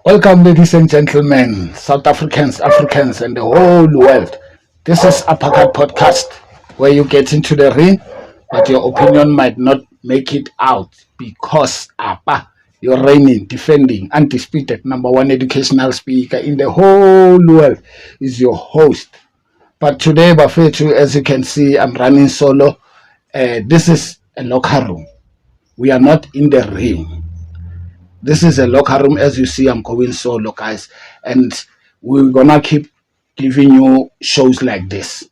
Welcome, ladies and gentlemen, South Africans, and the whole world. This is Uppercut Podcast, where you get into the ring, but your opinion might not make it out because you're reigning, defending, undisputed number one educational speaker in the whole world is your host. But today, Bafetu, as you can see, I'm running solo. This is a locker room. We are not in the ring. This is a locker room. As you see, I'm going solo, guys, and we're gonna keep giving you shows like this.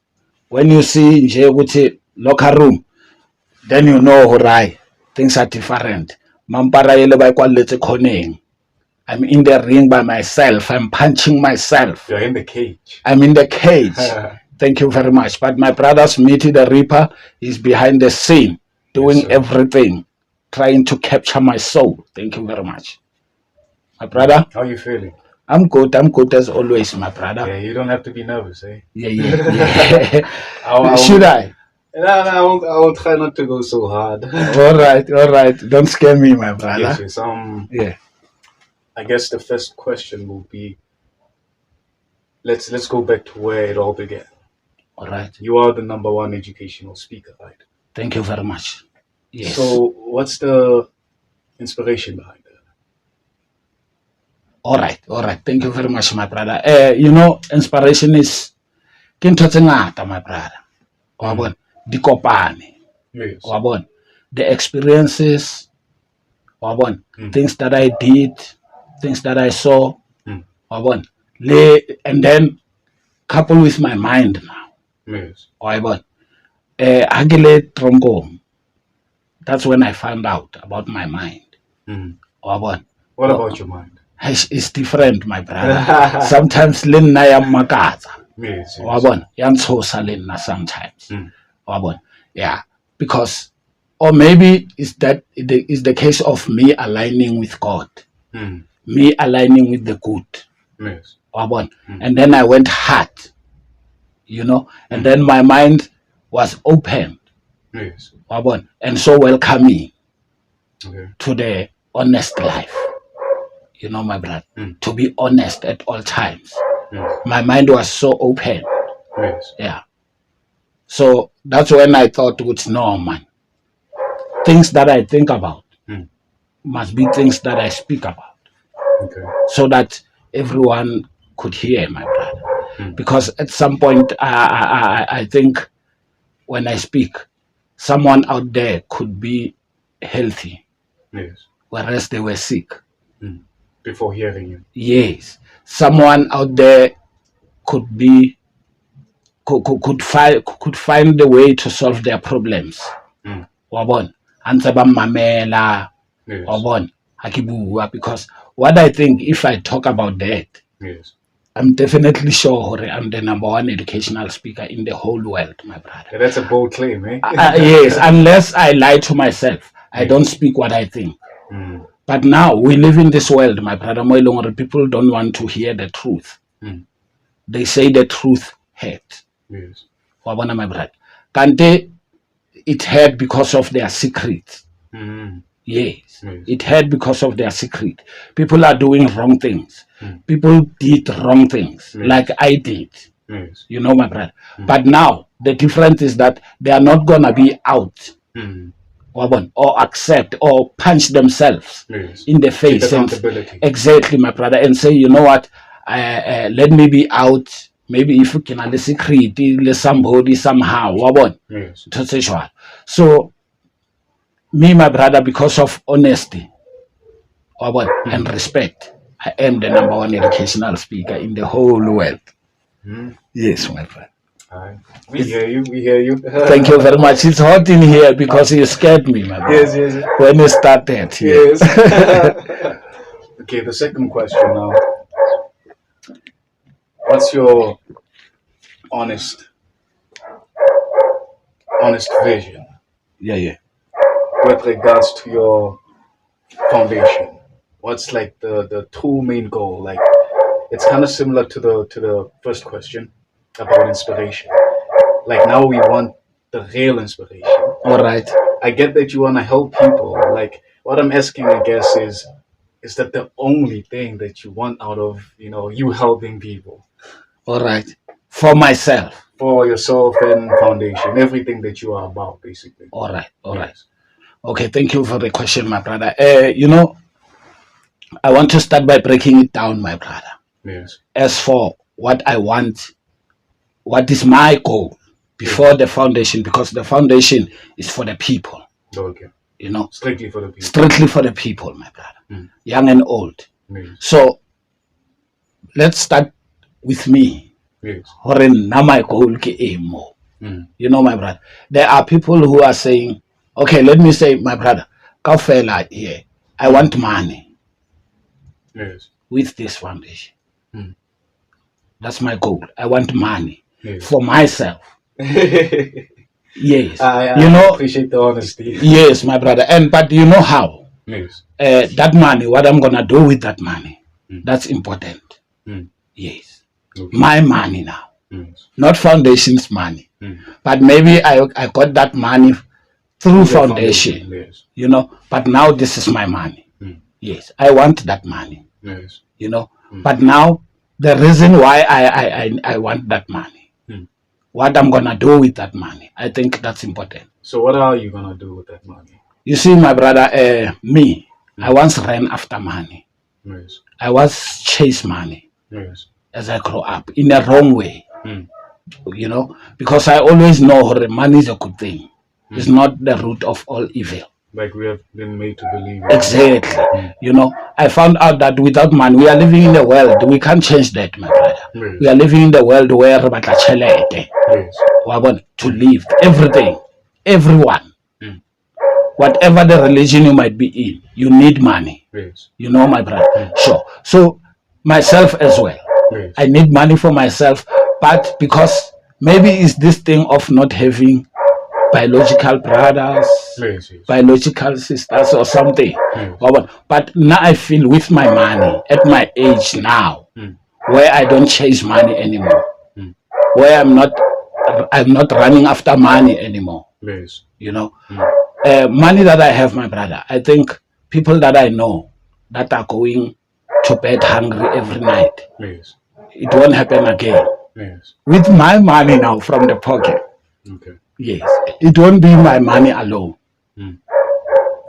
When you see nje locker room, then you know why things are different. Mampara yele ba ikwaletse khoneng. I'm in the ring by myself. I'm punching myself. You're in the cage. I'm in the cage. Thank you very much. But my brother Smithy the Reaper is behind the scene, doing everything, trying to capture my soul. Thank you very much. My brother? How are you feeling? I'm good as always, my brother. Yeah, you don't have to be nervous, eh? Yeah. I Should I? No, I won't try not to go so hard. All right. Don't scare me, my brother. Yes. Yeah. I guess the first question will be, let's go back to where it all began. All right. You are the number one educational speaker, right? Thank you very much. Yes. So what's the inspiration behind it? All right. Thank you very much, my brother. Inspiration is ke ntho tse ngata, my brother. Wa bona dikopane. Yes. Wa bona the experiences. Wa bona things that I did, things that I saw. Wa bona and then couple with my mind now. Yes. Wa bona agile tronkong. That's when I found out about my mind. Wa bona. What about your mind? It's different, my brother. Sometimes le nna ya mmakatsa. Yes. Wa bona ya ntshosa le nna sometimes. Wa bona. Yeah, because or maybe it's the case of me aligning with God. Me aligning with the good. Yes. Wa bona. And then I went hard. And then my mind was open. Yes. Wa bona. And so welcoming Okay. to the honest life. My brother, to be honest at all times. My mind was so open. Yes. Yeah. So that's when I thought, no, man. Things that I think about must be things that I speak about. Okay. So that everyone could hear, my brother. Because at some point, I think when I speak, someone out there could be healthy, Yes. whereas they were sick. Before hearing you. Yes, someone out there could find the way to solve their problems. Wabon, antse ba mamela. Yes. Wabon, hakibua, because what I think, if I talk about that, Yes. I'm definitely sure I'm the number one educational speaker in the whole world, my brother. Yeah, that's a bold claim, eh? Yes, unless I lie to myself, I don't speak what I think. But now we live in this world, my brother. People don't want to hear the truth. They say the truth hurt. Yes. Wabona, my brother. Kante, it hurt because of their secret. Yes, it hurt because of their secret. People are doing wrong things. People did wrong things, like I did. Yes. My brother. But now the difference is that they are not gonna be out. Or accept or punch themselves in the face. Exactly, my brother, and say, you know what, let me be out. Maybe if you can have the secret, somebody somehow. Yes. So, me, my brother, because of honesty and respect, I am the number one educational speaker in the whole world. Yes, my friend. We hear you. Thank you very much. It's hot in here because you scared me, my brother. Yes. When you started. Yes. Okay, the second question now. What's your honest vision? Yeah. With regards to your foundation, what's like the two main goal? Like, it's kind of similar to the first question about inspiration. Like, now we want the real inspiration. All right. I get that you want to help people. Like, what I'm asking, I guess, is is that the only thing that you want out of, you helping people? All right. For myself. For yourself and foundation, everything that you are about, basically. All right. All right. Yes. Okay, thank you for the question, my brother. I want to start by breaking it down, my brother. Yes. As for what I want, what is my goal before the foundation, because the foundation is for the people. Okay. Strictly for the people. Strictly for the people, my brother. Young and old. Yes. So let's start with me. Yes. Now my goal ke emo. My brother. There are people who are saying, okay, let me say, my brother, kaofela here, I want money. Yes. With this foundation. That's my goal. I want money for myself. Yes. I appreciate the honesty. Yes, my brother. But you know how? Yes. That money, what I'm gonna do with that money, that's important. Yes. Okay. My money now. Yes. Not foundation's money. But maybe I got that money through foundation. Yes. But now this is my money. Yes. I want that money. Yes. But now the reason why I want that money, what I'm gonna do with that money, I think that's important. So what are you gonna do with that money? You see, my brother, I once ran after money. Yes. I was chase money. Yes. As I grow up in the wrong way. Because I always know that money is a good thing. It's not the root of all evil. Like we have been made to believe. Exactly. I found out that without money, we are living in a world. We can't change that, my brother. Yes. We are living in the world where Yes. we want to live. Everything. Everyone. Whatever the religion you might be in, you need money. Yes. My brother. Sure. So myself as well. Yes. I need money for myself, but because maybe it's this thing of not having biological brothers, Yes. biological sisters or something. Yes. But now I feel with my money at my age now, where I don't chase money anymore, where I'm not running after money anymore. Yes. Money that I have, my brother, I think people that I know that are going to bed hungry every night, Yes. it won't happen again. Yes. With my money now from the pocket. Okay. Yes. It won't be my money alone.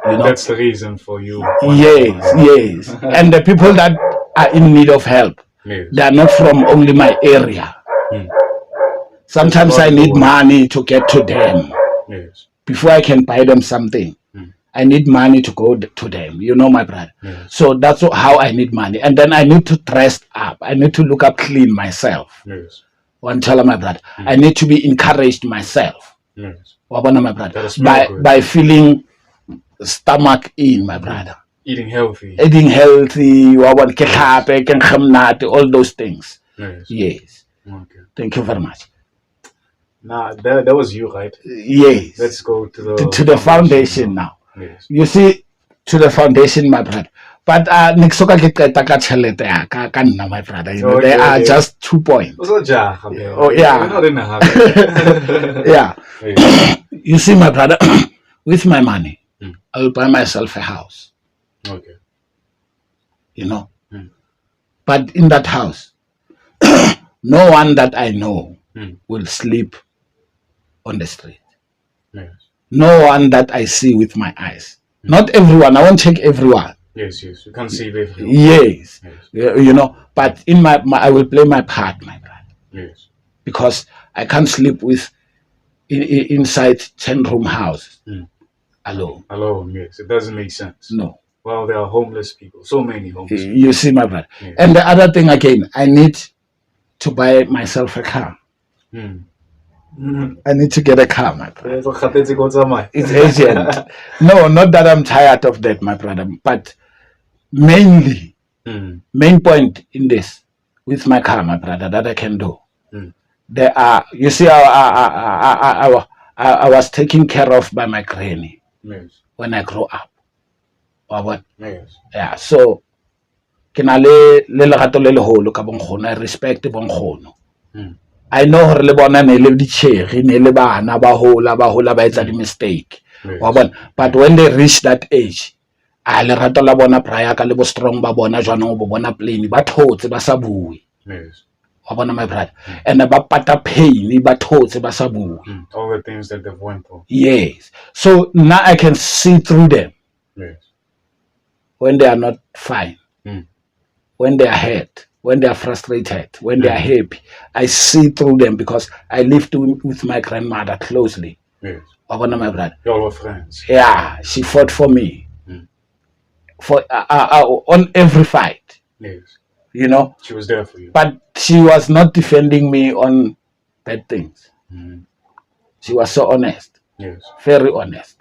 That's the reason for you. Yes. And the people that are in need of help, yes, they are not from only my area. Sometimes I need money to get to them. Yes. Before I can buy them something, I need money to go to them. My brother. Yes. So that's how I need money. And then I need to dress up. I need to look up clean myself. Yes. One tell my brother. I need to be encouraged myself. Yes. My brother. Good. By feeling stomach in, my brother. Eating healthy. All those things. Yes. Yes. Okay. Thank you very much. Nah, that was you, right? Yes. Let's go to the foundation now. Yes. You see, to the foundation, my brother. But my brother. There are just 2 points. Oh yeah. We're not in a hurry. Yeah. Yes. You see, my brother, with my money, I will buy myself a house. Okay. But in that house, no one that I know will sleep on the street. Yes. No one that I see with my eyes. Not everyone. I won't check everyone. Yes. You can't see everything. Yes. But in my I will play my part, my brother. Yes. Because I can't sleep with inside 10-room house alone. Alone, yes. It doesn't make sense. No. Well, there are homeless people. So many homeless people. You see, my brother. Yes. And the other thing again, I need to buy myself a car. I need to get a car, my brother. It's urgent. No, not that I'm tired of that, my brother, but main point in this, with my car, my brother, that I can do. There are, you see, I was taken care of by my granny when I grew up. Yeah, so I respect bonkgono. I know hore le bona ne le ditshege ne le bana ba hola ba etsa di mistake. But when they reach that age, a lerato la bona prior ka le bo strong ba bona jwanong bo bona plain ba thotse ba sa bue. Yes. Wa bona my brother. And ba pata pain ba thotse ba sa bue. All the things that they've went through. Yes. So now I can see through them. Yes. When they are not fine, Mm. when they are hurt, when they are frustrated, when they are happy, I see through them because I lived with my grandmother closely. Yes. My brother. Y'all were friends. Yeah, she fought for me Mm. for on every fight. Yes. You know, She was there for you. but she was not defending me on bad things. Mm. She was so honest, Yes. very honest.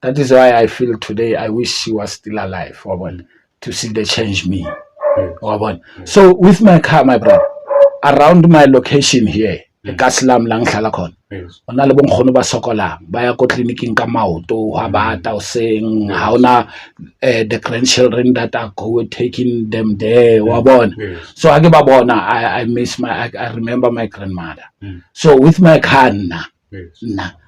That is why I feel today I wish she was still alive, to see the change me. Yes. So with my car, my brother, around my location here, Kaslam lang hlala khona. Yes. Ona le bonkgono ba sokolang ba ya ko tleliniking ka maoto ha bata o seng ha ona the grandchildren that are taking them there wa bona. Yes. So ha ke ba bona I miss I remember my grandmother. Mm. So with my car nna Yes.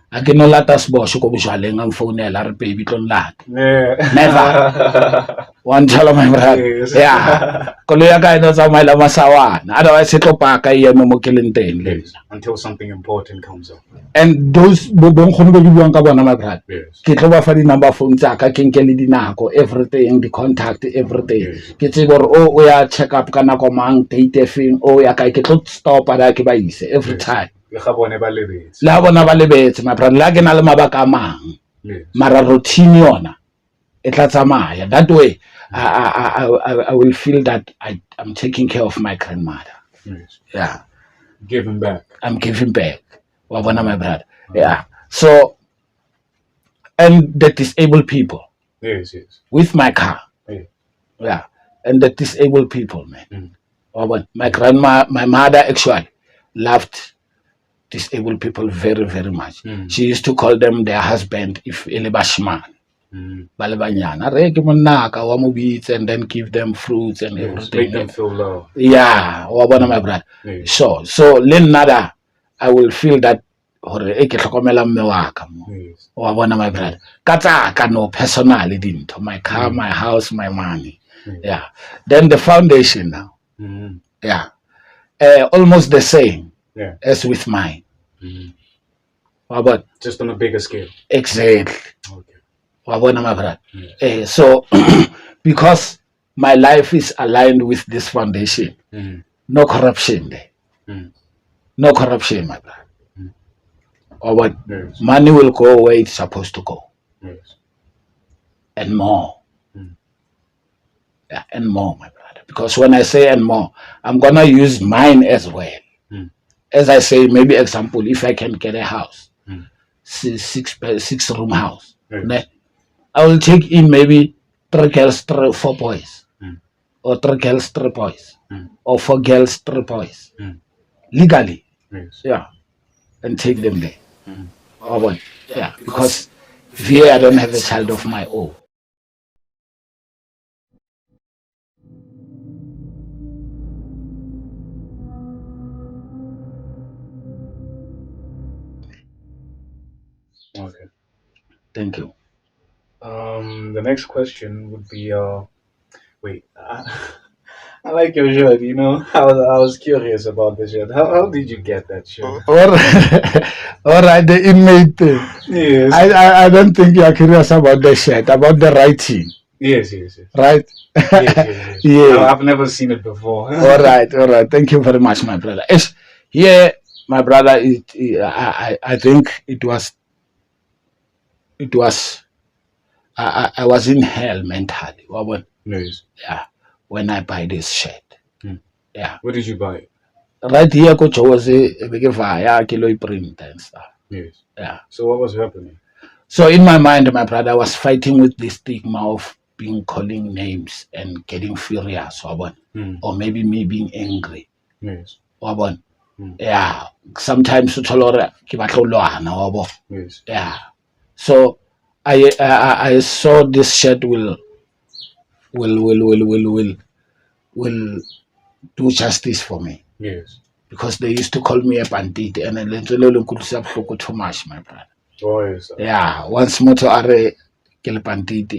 a ke no lata sibosho ko bojwaleng ang founela re baby tlo nlata. Yeah. Never. One tell my brother. Yes. Yeah. Koloi ya ka eno tsamaela masawana. Otherwise se tlo paka e eme mo keleng teng le. Yes. Until something important comes up. And those bonkgono ba di buang ka bona my brother. Yes. Ke tlo ba fa di number phone tsa ka ke nke le dinako everything the contact everything. Yes. Ke tsebe gore o ya check up ka nako mang date efeng o ya ka ke tlo stop ada ke ba ise every time. Le ga bone ba lebetse. La bona ba lebetse my brother la ke na le mabaka a mang. Yes. Mara routine yona e tla tsamaya that way. I will feel that I'm taking care of my grandmother. Yes. Yeah, Giving back. I'm giving back. Wa bona my brother. Yeah. So, and the disabled people Yes. Yes. with my car. Yeah. Yeah, and the disabled people, man. Mm. Wa bona. My mother actually loved disabled people very, very much. She used to call them their husband if ele bashman. Ba le banyana re ke monnaka wa mo bitse and then give them fruits and Yes. everything. Make them feel love. Yeah, wa bona my brother. Yes. So le nna I will feel that hore e ke tlhokomela mme wa ka mo. Yes. Wa bona my brother. Ka tsa ka no personal dintho, my car, my house, my money. Yeah. Then the foundation now. Mm. Yeah. Almost the same Yeah. as with mine. Mm. Wa bona. Just on a bigger scale. Exactly. Okay. Wa bona my brother. Yes. So because my life is aligned with this foundation, no corruption there. No corruption, my brother. Or what? Yes. Money will go where it's supposed to go. Yes. And more. Yeah, and more, my brother. Because when I say and more, I'm gonna use mine as well. As I say, maybe example, if I can get a house, six room house, Yes. I will take in maybe 3 girls, 4 boys, or 3 girls, 3 boys, or 4 girls, 3 boys, legally, Yes. yeah, and take them there. Or what? Yeah, because here I don't have a child of my own. Okay. Thank you. The next question would be wait. I like your shirt. You know, I was curious about the shirt. How did you get that shirt? All right, the inmate thing. Yes. I don't think you are curious about the shirt, about the writing, Yes. Yes. Yes. right? Yes. Yeah. I've never seen it before. All right. Thank you very much, my brother. Here, my brother, I think it was, I was in hell mentally. Yes. Yeah, when I buy this shirt. Yeah. Where did you buy it? Right here, coach was a kilo print and stuff. Yes. Yeah. So what was happening? So in my mind, my brother, I was fighting with the stigma of being calling names and getting furious, or maybe me being angry. Yes. Yeah. Sometimes Yes. yeah. So I saw this shirt will do justice for me. Yes. Because they used to call me a bandit and too much, my brother. Oh yes. Yeah, once moto are ke le bandit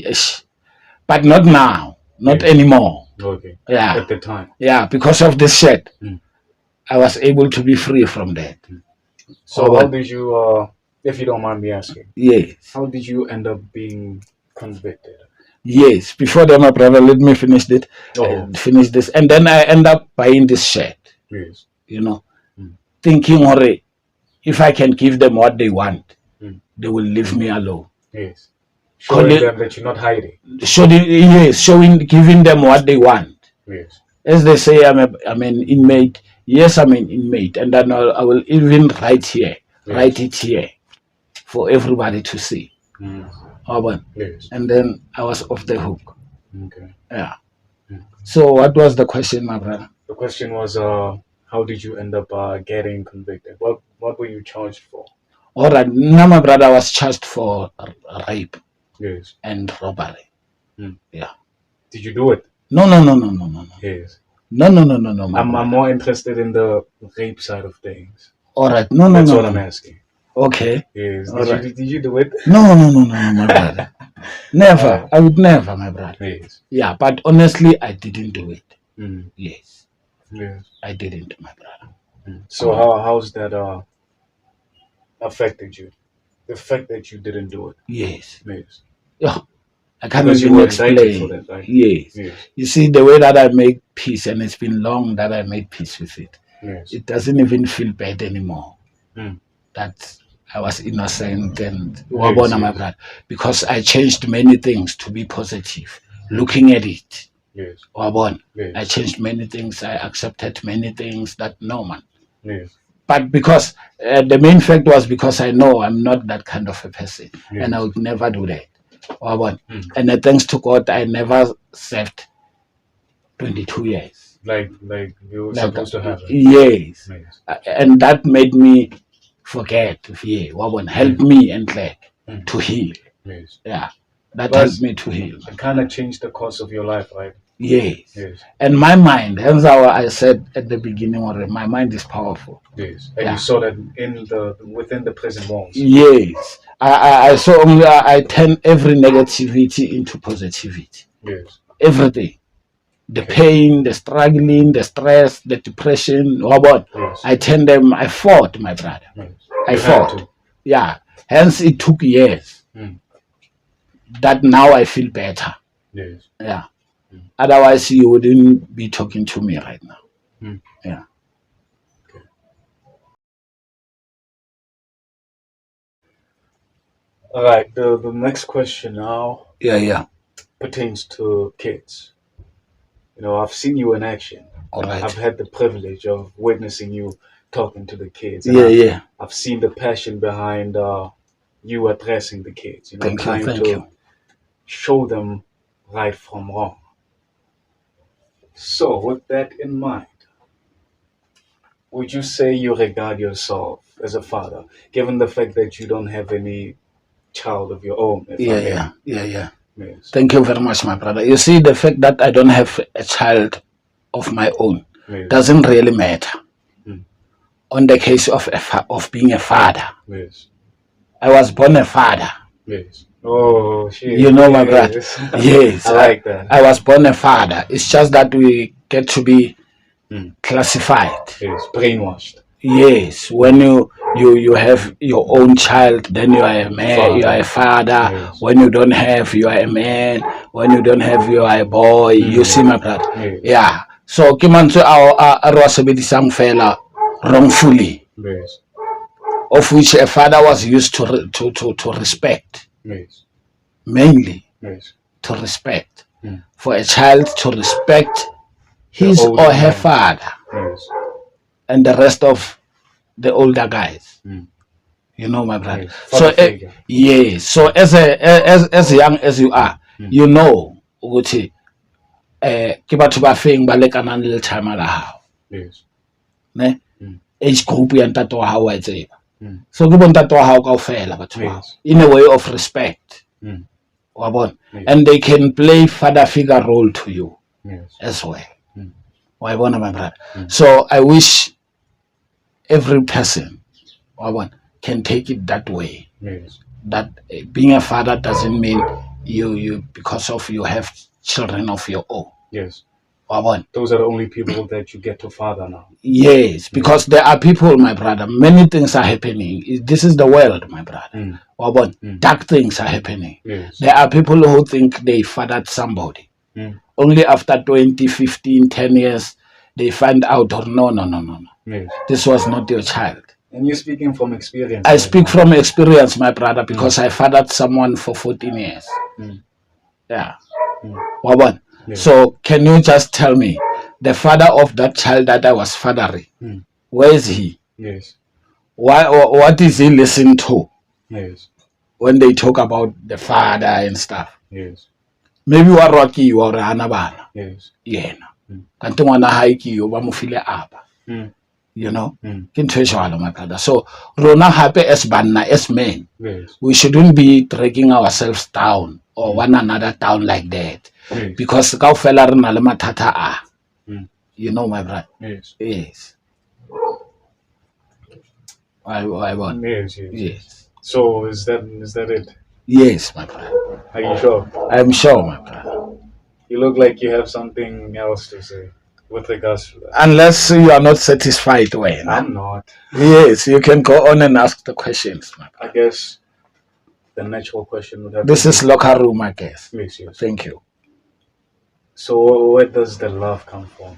but not now, not anymore. Okay. Yeah, At the time. yeah, because of this shed, Mm. I was able to be free from that. So Oh, how well. did you, if you don't mind me asking, Yes, how did you end up being convicted? yes. Before that, my brother, let me finish it. Oh, Finish this, and then I end up buying this shed. yes. You know, Mm. thinking, "Hore, if I can give them what they want, Mm. they will leave me alone." Yes. Showing Calling, them that you're not hiding. giving them what they want. Yes. As they say, I'm an inmate. Yes, I'm an inmate, and then I will even write it here for everybody to see. Mm. Yes. And then I was off the hook. Okay. Yeah. Mm. So what was the question, my brother? The question was, how did you end up getting convicted? What were you charged for? All right. Now my brother was charged for rape Yes. and robbery. Did you do it? No. Yes. No, my I'm brother. more interested in the rape side of things. All right. No. That's what I'm asking. Okay. Yes. All right. Did you do it? No, my brother. Never. I would never, my brother. Yes. Yeah, but honestly, I didn't do it. Mm. Yes, Yes. I didn't, my brother. Mm. So how's that affected you? The fact that you didn't do it. Yes. Yes. Yeah, I can't Because you even were indicted for explain. that, right? Yes. Yes. You see, the way that I make peace, and it's been long that I made peace with it, Yes. it doesn't even feel bad anymore. Mm. That I was innocent and Yes, my yes. brother, because I changed many things to be positive. Looking at it, Yes. I Yes. changed many things. I accepted many things that no man. Yes. But because the main fact was because I know I'm not that kind of a person, Yes. and I would never do that. Mm. And thanks to God, I never served 22 years. Like you were supposed to have it. Yes. Yes. And that made me forget. Help me and to heal. Yes. Yeah. That Plus, helped me to heal. It kind of changed the course of your life, right? Yes. Yes. And my mind, hence how I said at the beginning already, my mind is powerful. Yes. And Yeah. you saw that within the prison walls. Yes. I saw only I turn every negativity into positivity. Yes. Everything. The pain, the struggling, the stress, the depression, Yes. I fought, my brother. Yes. I You had fought. to. Yeah. Hence it took years. Mm. That now I feel better. Yes. Yeah. Otherwise you wouldn't be talking to me right now. Mm. Yeah. Okay. All right. The next question now Yeah. pertains to kids. You know, I've seen you in action. All right. I've had the privilege of witnessing you talking to the kids. And Yeah. I've seen the passion behind you addressing the kids. You know, trying Thank to you. show them right from wrong. So, with that in mind, would you say you regard yourself as a father, given the fact that you don't have any child of your own? If I may? Yeah. Yes. Thank you very much, my brother. You see, the fact that I don't have a child of my own Yes. doesn't really matter. Mm. On the case of being a father, Yes. I was born a father. Yes. Oh, shit. You know, my brother. Yes. Yes, I like that. I was born a father. It's just that we get to be Mm. classified. Yes. Brainwashed. Yes, when you have your own child, then you are a man, you are a father. Yes. When you don't have, you are a man. When you don't have, you are a boy. You see, my brother. Yes. Yeah. So ke mantswe a re wa sebedisang fela wrongfully, Yes. of which a father was used to respect, Yes. mainly Yes. to respect. Mm. For a child to respect his older or her man. father Yes. and the rest of the older guys. Mm. You know, my brother. Yes. So Father figure. yes. So as young as you are, you know ukuthi ke batho ba feng ba lekanang le lethama la hao, Yes. ne? Mm. Age group ya ntate wa hao wa e tseba. Mm. So ke bo ntate wa hao kaofela batho bao, Yes. in a way of respect. Mm. Wa bona? Yes. And they can play father figure role to you Yes. as well. Mm. Wa bona, my brother. Mm. So I wish every person can take it that way. Yes. That being a father doesn't mean you because of you have children of your own. Yes. Wabona? Those are the only people that you get to father now. Yes, because there are people, my brother, many things are happening. This is the world, my brother. Wabona? Dark things are happening. Yes. There are people who think they fathered somebody. Only after 20, 15, 10 years, they find out, or no. Yes. This was not your child. And you're speaking from experience. I speak from experience, my brother, because I fathered someone for 14 years. Yeah. Wabona? Yes. So can you just tell me, the father of that child that I was fathering, where is he? Yes. What is he listening to Yes. when they talk about the father and stuff? Yes. Maybe wa rocky or anabana. Yes. Yena. Kanti ngwana hae ke yo ba mo file apa. You know? Ke ntho e jwalo, my brother. So rona hape as banna, as men, Yes. we shouldn't be dragging ourselves down or one another down like that. Yes. Because kaofela re na le mathata a. You know, my brother. Yes. Yes. I want. Yes. Yes. Yes. So is that it? Yes, my brother. Are you sure? I'm sure, my brother. You look like you have something else to say with regards to that. Unless you are not satisfied, when I'm not. yes, you can go on and ask the questions, my brother. I guess the natural question would have This to is locker room, I guess. be, yes, yes. Thank you. So where does the love come from?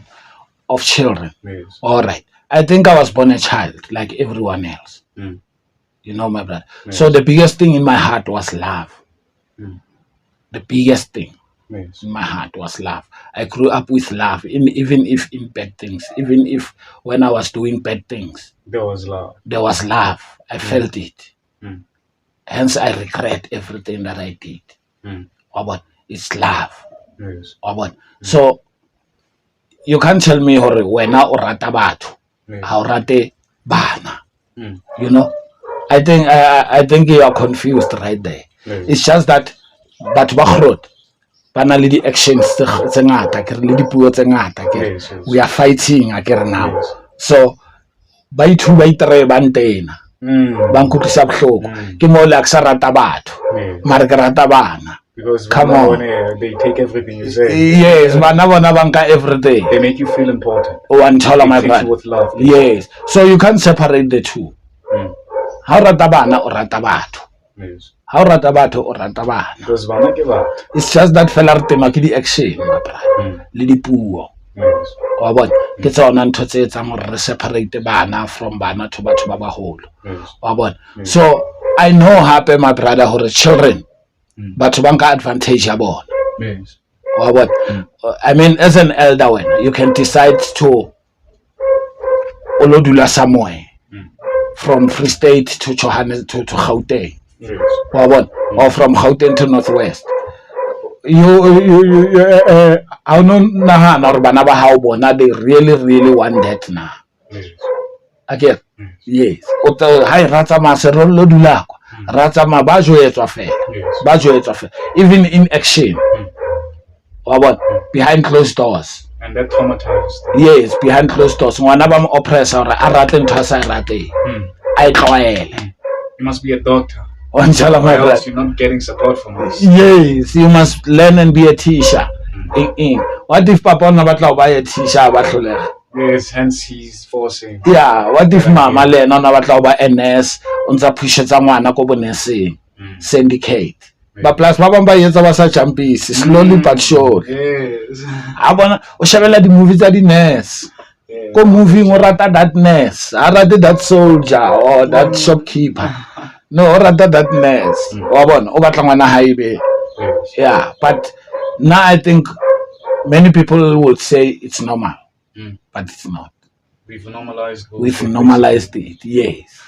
Of children. Yes. All right. I think I was born a child like everyone else. You know, my brother. Yes. So the biggest thing in my heart was love. The biggest thing Yes. in my heart was love. I grew up with love, even if in bad things, even if when I was doing bad things, There was love. there was love. I felt it. Hence, I regret everything that I did. But it's love. Yes. So you can't tell me hore wena o rata batho Yes. ha o rate bana. You know, I think you are confused right there. Yes. It's just that batho ba kgrot ba na le di actions tse ngata ke re le dipuo tse ngata ke re. Yes, yes. We are fighting akere now. Yes. So ba ithu ba itere ba ntena ba nkutlisa bohloko ke mo le a ke sa rata batho Yes. mara ke rata bana. Because Come when on. they take everything you say. Yes, bana bona ba nka everything. They make you feel important. One tell my They treat brother. you with love. Yes. So you can't separate the two. Ha o rata bana o rata batho. Yes. Ha o rata batho o rata bana. Because bana ke batho. It's just that fela re tema ke di action, my brother. Le dipuo. Yes. Wa bona ke tsona ntho tse etsang hore re separate bana from bana to batho ba baholo. Yes. Wa bona. So I know hape, my brother, hore children batho ba nka advantage ya bona. Yes. Wa bona. I mean, as an elder, when you can decide to olodula somewhere from Free State to Johannesburg to Gauteng. Yes. Wa bona, or from Gauteng to Northwest. You I don't nahana hore bana ba hao bona they really want that now. Yes. Again, yes. O tla ha ra tsamaya se re lo dula kwa. Ra tsamaya ba joetswa fela. Yes. Ba joetswa fela. Even in action. Wa bona, behind closed doors. And that traumatized. Yes, behind closed doors. Ngwana ba mo oppress hore a rate ntho a sa e rateng. A e tlwaele. You must be a doctor. Wa ntjhala my Or else brother. you're not getting support from us. Yes, you must learn and be a teacher. What if papa ona batla ho ba a teacher ba hlolega? Yes, hence he's forcing. Yeah, what if mama le ena ona batla ho ba a nurse o ntsa pushetsa ngwana ko boneseng syndicate ba plus ba bang ba etsa ba sa jumpisi slowly but surely. Yes. Ha bona o shebela di movie tsa di nurse ko movie o rata that nurse a rate that soldier or that shopkeeper no o rata that nurse wa bona o batla ngwana haibe. Yes. Yeah, but now I think many people would say it's normal, but it's not. We've normalized. We've normalized it. Yes,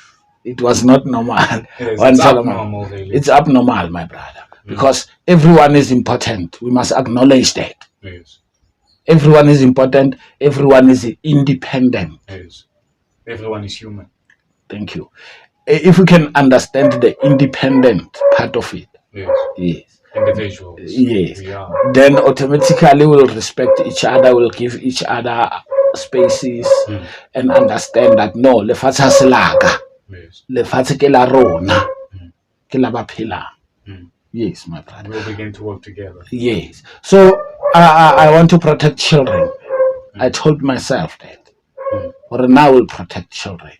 it was not normal. Yes, One it's Solomon. abnormal, really. It's abnormal, my brother, because everyone is important. We must acknowledge that. Yes. Everyone is important. Everyone is independent. Yes. Everyone is human. Thank you. If we can understand the independent part of it, Yes. yes. Individuals. Yes. We are. Then automatically we'll respect each other, we'll give each other spaces and understand that no, lefatshe ha se laka, Yes. lefatshe ke la rona, ke la ba phelang. Yes, my brother. We'll begin to work together. Yes. So I want to protect children. I told myself that. Or now I will protect children.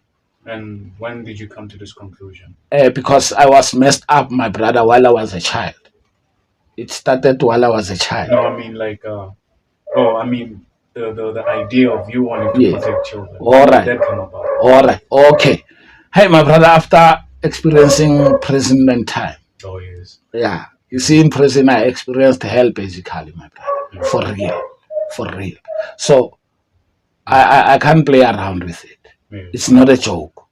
And when did you come to this conclusion? Because I was messed up, my brother, while I was a child. It started while I was a child. No, I mean like, I mean the idea of you wanting to protect children. All right. That come about. All right. Okay. Hey, my brother, after experiencing prison and time. Oh, yes. Yeah. You see, in prison, I experienced hell, basically, my brother. For real. For real. So, I can't play around with it. Yes. It's not a joke.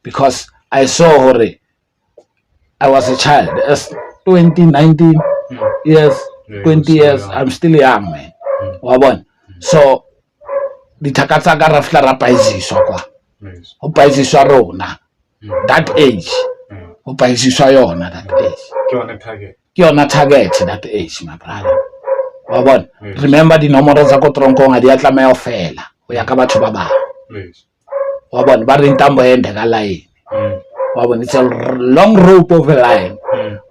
Because I saw Hore. I was a child. As 20, 19 years, 20 years, I'm still young, man. So, dithaka tsa ka ra fihla ra paisiswa kwa go paisiswa rona that age go paisiswa yona that age ke yona target that age, my brother. Wa bona, remember dinomoro tsa ko tronkong a di a tlameya go fela go ya ka batho ba bang. Wa bona, ba re ntambo ende ka line. Wa bona, it's a long rope of a line.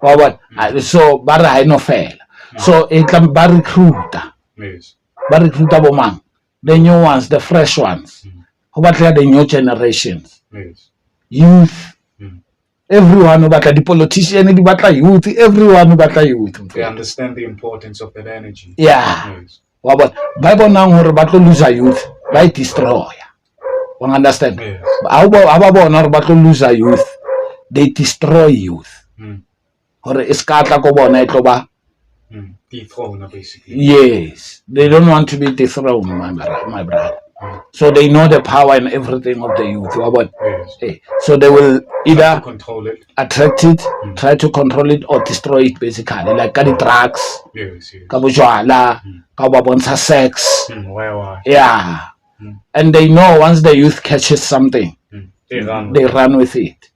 Wa bona, so ba re ha ino fela. So e tla ba recruiter bo mang, the new ones, the fresh ones. Who batla the new generations. Youth. Everyone who batla, the politician, di batla youth. Everyone who batla youth. They understand the importance of that energy. Yeah. But Bible now hore batlo lose youth, by destroy. You understand? Aba bona hore batlo lose youth, they destroy youth. Hore iskatla ko bona e tlo ba dethroned, basically. Yes, they don't want to be dethroned, my brother. So they know the power and everything of the youth. So they will either control it, attract it, try to control it, or destroy it, basically. Like the drugs, sex. Yeah. And they know once the youth catches something, they run with it.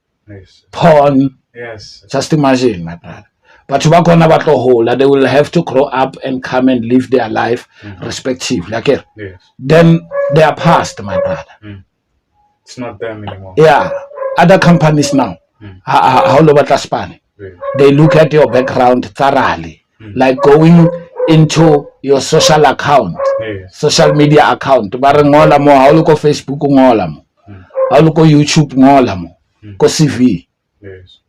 Porn. Yes. Just imagine, my brother. But they will have to grow up and come and live their life respectively. Okay? Yes. Then they are past, my brother. It's not them anymore. Yeah. Other companies now, they look at your background thoroughly. Like going into your social account, social media account. How look on Facebook, how look on YouTube, ko CV. Yes.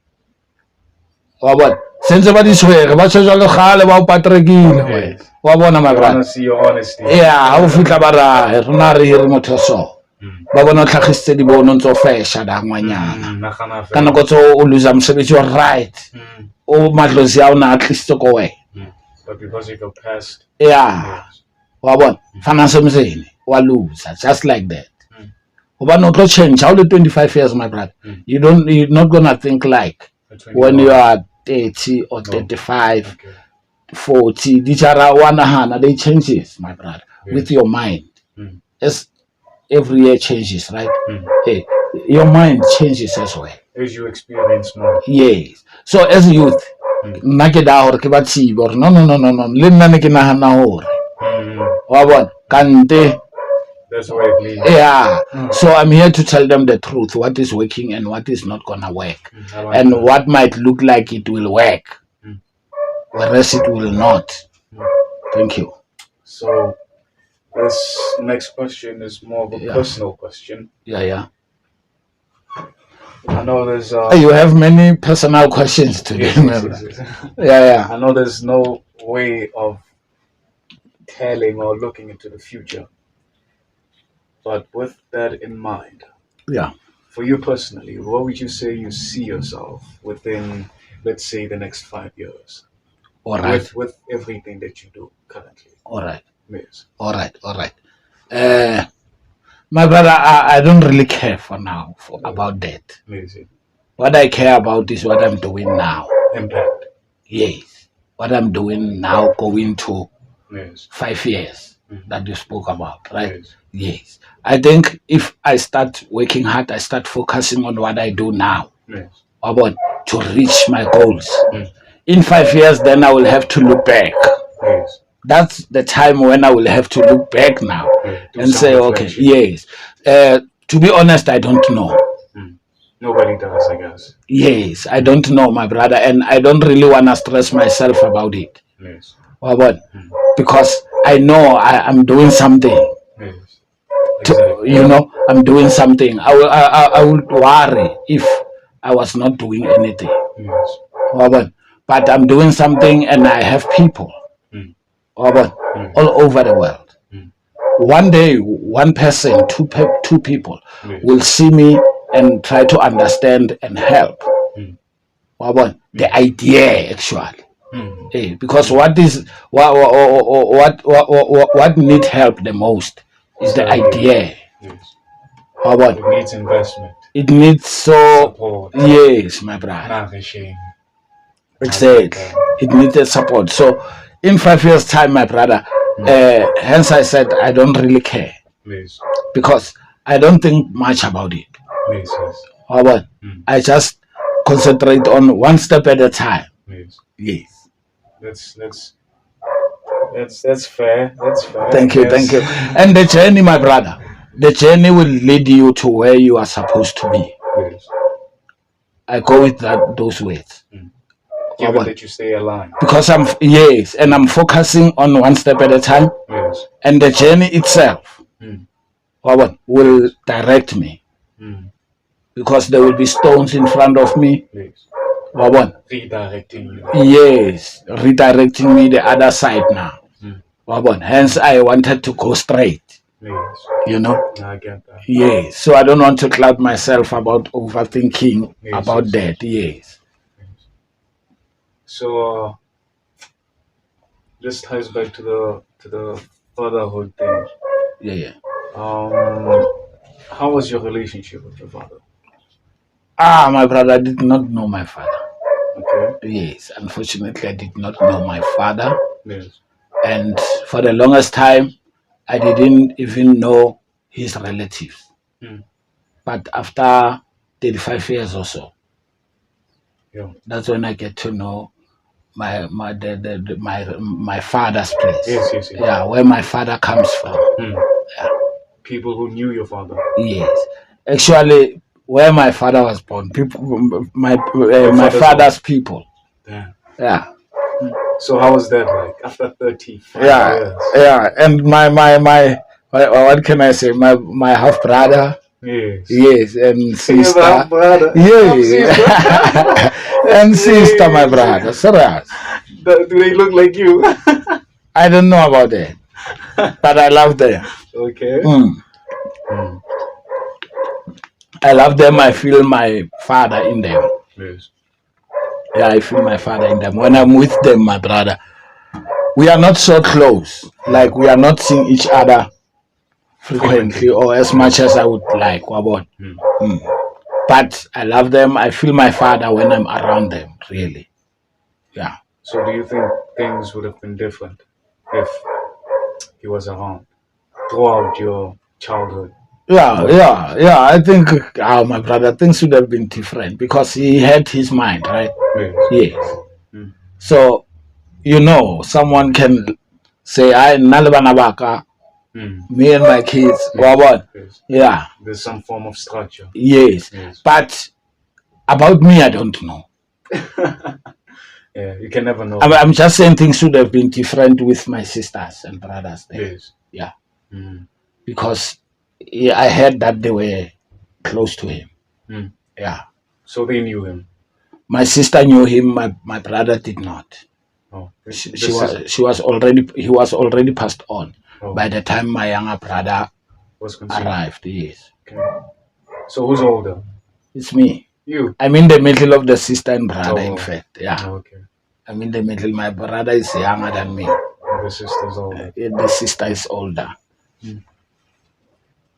Sense ba di tshwere ba tshwere le gale ba o patrekile wa bona my brother. See your honesty. Yeah, ha o fitla ba ra rena re motho so ba bona tlhagisitse di bono ntso fesha da ngwanyana ka nako tso o lose mosebetsi wa right o madlozi a ona at least ko wena but because of your past, yeah, wa bona finance mzeni wa lose just like that. Oba no tlo change how the 25 years, my brother. You're not gonna think like when you are 30 or 35, 40, they changes, my brother, with your mind. As every year changes, right? Hey, your mind changes as well. As you experience more. Yes. So as a youth, no. That's why it leads. Yeah. So I'm here to tell them the truth, what is working and what is not gonna work. And what might look like it will work. Whereas it will not. Thank you. So this next question is more of a personal question. Yeah. I know there's you have many personal questions today. Yes. Yeah. I know there's no way of telling or looking into the future. But with that in mind, for you personally, what would you say you see yourself within, let's say, the next 5 years? All right. With everything that you do currently. All right. Yes. All right. My brother, I don't really care for now about that. Amazing. What I care about is what I'm doing now. Impact. Yes. What I'm doing now going to 5 years that you spoke about, right? Yes. I think if I start working hard, I start focusing on what I do now. About to reach my goals. In 5 years, then I will have to look back. That's the time when I will have to look back now and say, okay, yes. To be honest, I don't know. Nobody does, I guess. Yes, I don't know, my brother, and I don't really want to stress myself about it. Yes. Wabona? Because I know I'm doing something. Yes. Exactly. I'm doing something. I would worry if I was not doing anything. Yes. But I'm doing something and I have people all over the world. One day, one person, two people will see me and try to understand and help. The idea actually. Because what need help the most is the idea. Yes. It It needs investment. It needs Support. Yes, my brother. Nourishing. Exactly. It needs support. So in 5 years' time, my brother, hence I said I don't really care. Yes. Because I don't think much about it. Yes, yes. I just concentrate on one step at a time. Yes. Yes. That's fair. That's fair. Thank you. And the journey, my brother, the journey will lead you to where you are supposed to be. Yes. I go with those words. Given that you stay aligned. Because I'm focusing on one step at a time. Yes. And the journey itself will direct me. Because there will be stones in front of me. Yes. Redirecting you. Yes, redirecting me the other side now. Hence I wanted to go straight. Yes. I get that. Yes. So I don't want to cloud myself about overthinking about that. Yes. So this ties back to the fatherhood thing. Yeah. How was your relationship with your father? My brother did not know my father. Okay. Yes, unfortunately I did not know my father. Yes. And for the longest time I didn't even know his relatives. But after 35 years or so, that's when I get to know my father's place. Yes. Yeah, where my father comes from. Yeah. People who knew your father. Yes, actually, where my father was born, my father's people. Yeah. So how was that like after 35 years? Yeah, and my what can I say? My half brother. Yes, and sister. Yes, and sister, my brother. Serious. Do they look like you? I don't know about that, but I love them. Okay. I love them. I feel my father in them. Yes. Yeah, I feel my father in them. When I'm with them, my brother, we are not so close. Like we are not seeing each other frequently or as much as I would like. But I love them. I feel my father when I'm around them, really. Yeah. So do you think things would have been different if he was around throughout your childhood? Yeah. I think, my brother, things would have been different because he had his mind, right? Yes. So, someone can say, me and my kids, yeah. There's some form of structure. Yes. But about me, I don't know. Yeah, you can never know. I'm just saying things should have been different with my sisters and brothers there. Yes. Yeah. Because I heard that they were close to him. Yeah. So they knew him. My sister knew him. My brother did not. Oh, he was already passed on by the time my younger brother arrived. Yes. Okay. So who's older? It's me. You. I'm in the middle of the sister and brother. In fact, yeah. Oh, okay. I'm in the middle. My brother is younger than me. And the sister's older. The sister is older.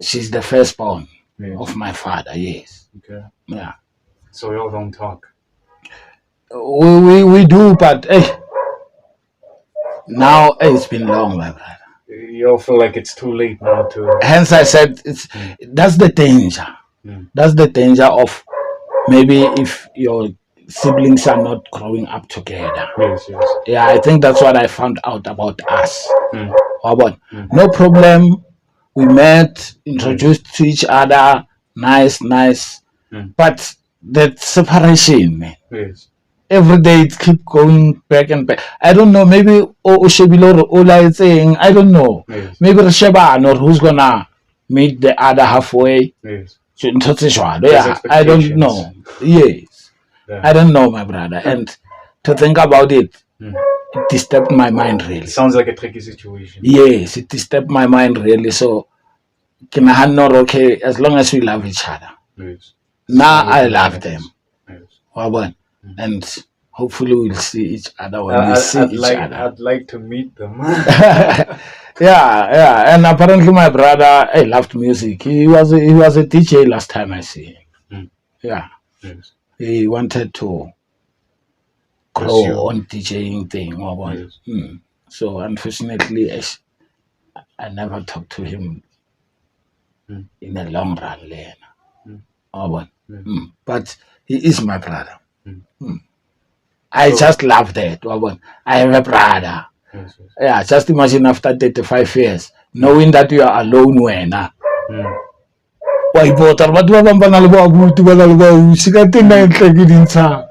She's the firstborn of my father. Yes. Okay. Yeah. So y'all don't talk. We do, but now it's been long, my brother. You all feel like it's too late now to. Hence, I said that's the danger. That's the danger of maybe if your siblings are not growing up together. Yes. Yeah, I think that's what I found out about us. No problem. We met, introduced to each other. Nice. But that separation, man. Yes. Every day it keep going back and back. I don't know, maybe Oshebilo Ola is saying, I don't know. Yes. Maybe Resheban or who's gonna meet the other halfway. Yes. Yeah, There's I don't expectations. know. Yes. Yeah. I don't know, my brother. And to think about it, Mm. it disturbed my mind really. It sounds like a tricky situation. Yes, it disturbed my mind really. So, can I not okay as long as we love each other. Yes. Now Sounds I like love it them. Yes. Wabon. And hopefully we'll see each other when we I- see I'd each like other. I'd like to meet them. Yeah. And apparently my brother, he loved music. He was a DJ last time I see him. Mm. Yeah. Yes. He wanted to grow Pursue. on DJing thing. Wabon. Yes. So unfortunately, I never talked to him in the long run, Lena. But he is my brother. I just love that. I have a brother. Yes. Yes. Yeah, just imagine after 35 years, knowing that you are alone when. Why botar ba ba bang le ba buti ba le ba usi ka tena entle ke dintsha.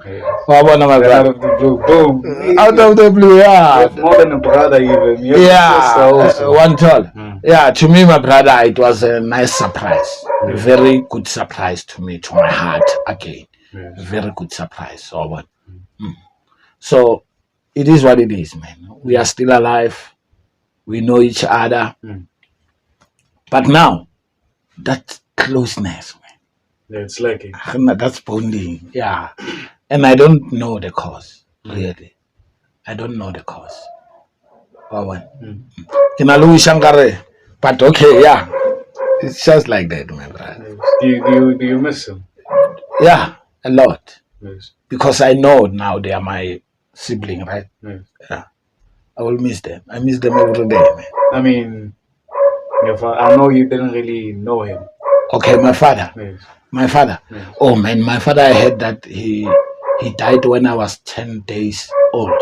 Wa bona my Out brother. of the blue, boom. Out of the blue, You yeah. have more than a brother, even. You have a Yeah, sister also. one tall. Yeah, to me, my brother, it was a nice surprise. A very good surprise to me, to my heart again. Yes. Very good surprise. So, what? So, it is what it is, man. We are still alive. We know each other. But now, that closeness, Yeah, it's lacking. man, that's bonding. Yeah. And I don't know the cause, really. I don't know the cause. Kinalu but okay, yeah. It's just like that, my brother. Yes. Do you miss him? Yeah, a lot. Yes. Because I know now they are my sibling, right? Yes. Yeah. I will miss them. I miss them every day, man. I mean, I know you didn't really know him. Okay, my father. Yes. My father. Yes. Oh man, my father, I heard that he died when I was 10 days old.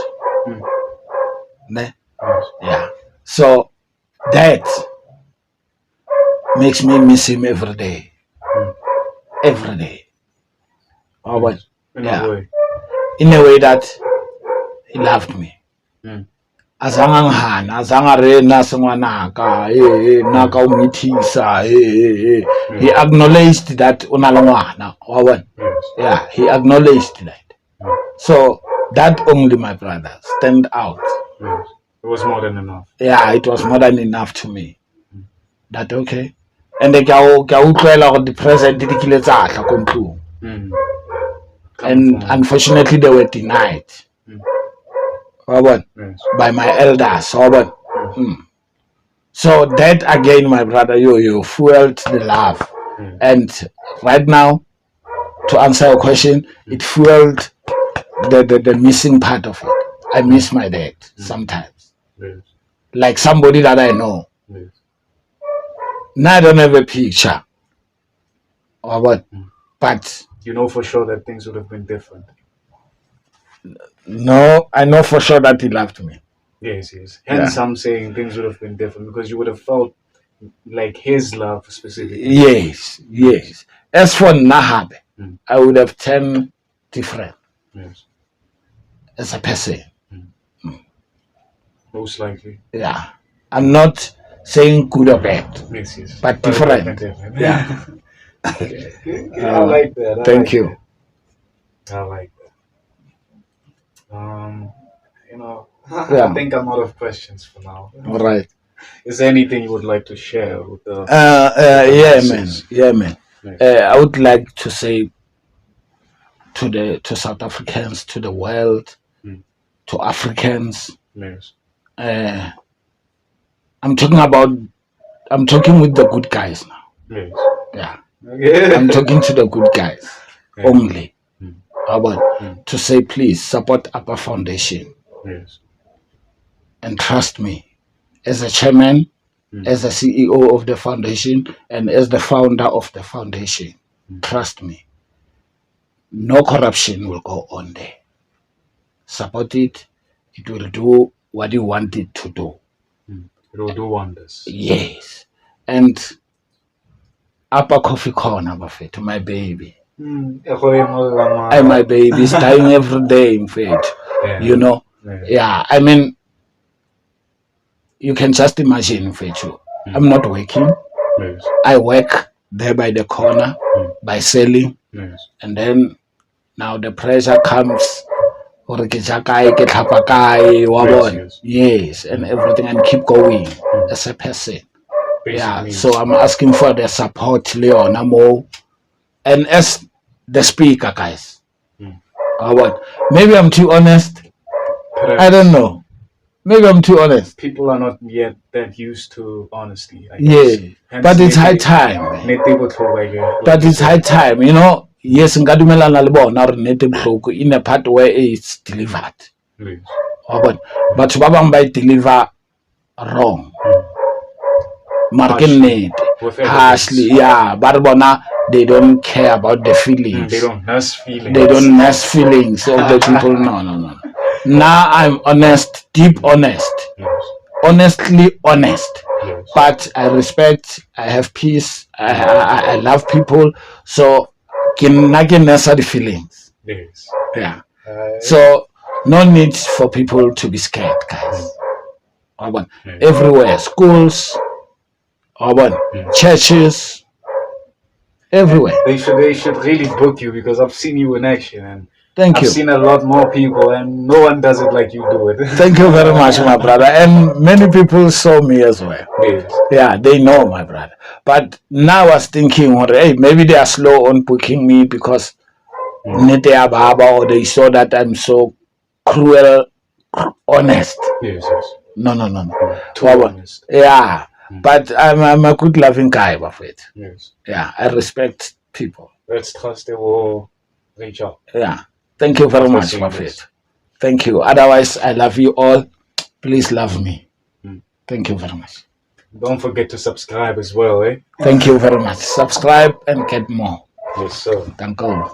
Ne? Yes. Yeah. So that makes me miss him every day. Every day. Oh, but In Yeah. a way. in a way that he loved me. Mm. Azanga ngihana, azanga re nase ngwanaka, naka o mithisa, He acknowledged that una le ngwana, wa bona? Yes. Yeah, he acknowledged that. So that only, my brother, stand out. Yes. It was more than enough. Yeah, it was more than enough to me. That okay. And ke a utlwela gore the present di kile tsa tla ko ntlong. And unfortunately they were denied. Wa bona? Yes. By my elders. Wa bona? So that again, my brother, you fueled the love. And right now, to answer your question, it fueled the missing part of it. I miss my dad sometimes. Yes. Like somebody that I know. Yes. Now I don't have a picture. Or what? But You know for sure that things would have been different. no, I know for sure that he loved me. Yes, yes. Hence, I'm saying things would have been different because you would have felt like his love specifically. Yes. As for Nahab, I would have turned different Yes. as a person. Most likely. Yeah. I'm not saying good or bad, Yes, yes. but different. Yeah. I like that. Thank you. I like that. Yeah. I think I'm out of questions for now. All right. Is there anything you would like to share with the? Yeah, man. Yes. I would like to say to South Africans, to the world, to Africans. Yes. I'm talking with the good guys now. Yes. Yeah. Okay. I'm talking to the good guys only. How about to say, please support Upper Foundation Yes. and trust me, as a chairman, as a CEO of the foundation, and as the founder of the foundation, trust me, no corruption will go on there. Support it. It will do what you want it to do. It will do wonders. Yes. And Upper Coffee Corner, Buffett, my baby. And my baby is dying every day, in fact. Yeah. You know? Yeah. Yeah, I mean, you can just imagine, in fact, I'm not working. Yes. I work there by the corner by selling, Yes. and then now the pressure comes. Hore ke ja kae, ke tlhapa kae, wa bona? Yes. Yes, and everything, and keep going as a person. Yeah, Basically, so I'm asking for the support, Leona Mo, and as the speaker, guys. What? Maybe I'm too honest. perhaps I don't know. Maybe I'm too honest. people are not yet that used to honesty, I Yeah, guess. Hence, but it's high maybe- time. Man. maybe both will like, But you it's said. high time, you know. Yes, nka dumelana le bona hore nnete bohloko in a part where it's delivered. Yes. Wa bona? Batho ba bang ba e deliver wrong. Mara ke Harshly. nnete. With evidence. Harshly, yeah. Ba re bona, they don't care about the feelings. They don't nurse feelings. They don't nurse feelings of the people. No. Now I'm honest, deep honest, Yes. honestly honest. Yes. But I respect, I have peace, I love people. So, can nurse the feelings. Yes. Yeah. So, no need for people to be scared, guys. Everywhere, schools, churches, everywhere. They should really book you because I've seen you in action and Thank I've you. seen a lot more people and no one does it like you do it. Thank you very much, my brother. And many people saw me as well. Yes. Yeah, they know, my brother. But now I was thinking, hey, maybe they are slow on booking me because Nete Ababa, or they saw that I'm so cruel, honest. Yes. No. Too Well, honest. yeah, but I'm a good loving guy, Buffett. Yes. Yeah, I respect people. Let's trust they will reach out. Yeah, thank you very After much, seeing Buffett. this. Thank you. Otherwise, I love you all. Please love me. Thank you very much. Don't forget to subscribe as well, eh? Thank you very much. Subscribe and get more. Yes, sir. Thank you.